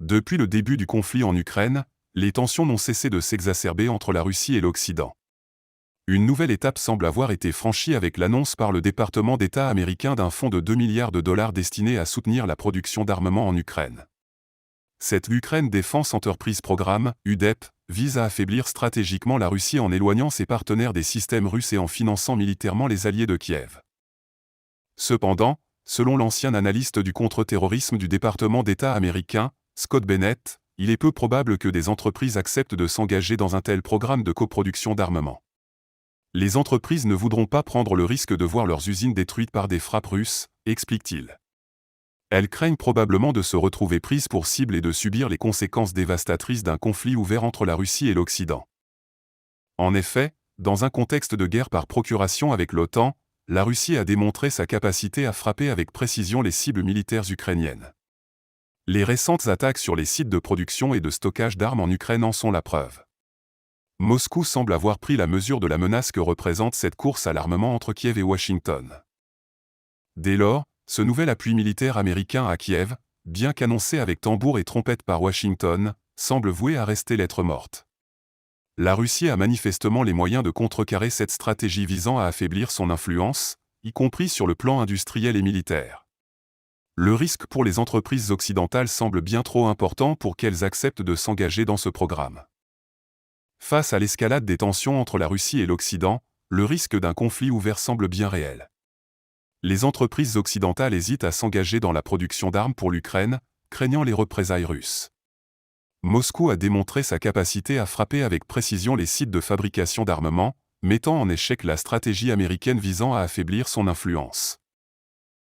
Depuis le début du conflit en Ukraine, les tensions n'ont cessé de s'exacerber entre la Russie et l'Occident. Une nouvelle étape semble avoir été franchie avec l'annonce par le département d'État américain d'un fonds de 2 milliards de dollars destiné à soutenir la production d'armement en Ukraine. Cette Ukraine Defense Enterprise Programme, UDEP, vise à affaiblir stratégiquement la Russie en éloignant ses partenaires des systèmes russes et en finançant militairement les alliés de Kiev. Cependant, selon l'ancien analyste du contre-terrorisme du département d'État américain, Scott Bennett, il est peu probable que des entreprises acceptent de s'engager dans un tel programme de coproduction d'armement. Les entreprises ne voudront pas prendre le risque de voir leurs usines détruites par des frappes russes, explique-t-il. Elles craignent probablement de se retrouver prises pour cible et de subir les conséquences dévastatrices d'un conflit ouvert entre la Russie et l'Occident. En effet, dans un contexte de guerre par procuration avec l'OTAN, la Russie a démontré sa capacité à frapper avec précision les cibles militaires ukrainiennes. Les récentes attaques sur les sites de production et de stockage d'armes en Ukraine en sont la preuve. Moscou semble avoir pris la mesure de la menace que représente cette course à l'armement entre Kiev et Washington. Dès lors, ce nouvel appui militaire américain à Kiev, bien qu'annoncé avec tambour et trompette par Washington, semble voué à rester lettre morte. La Russie a manifestement les moyens de contrecarrer cette stratégie visant à affaiblir son influence, y compris sur le plan industriel et militaire. Le risque pour les entreprises occidentales semble bien trop important pour qu'elles acceptent de s'engager dans ce programme. Face à l'escalade des tensions entre la Russie et l'Occident, le risque d'un conflit ouvert semble bien réel. Les entreprises occidentales hésitent à s'engager dans la production d'armes pour l'Ukraine, craignant les représailles russes. Moscou a démontré sa capacité à frapper avec précision les sites de fabrication d'armement, mettant en échec la stratégie américaine visant à affaiblir son influence.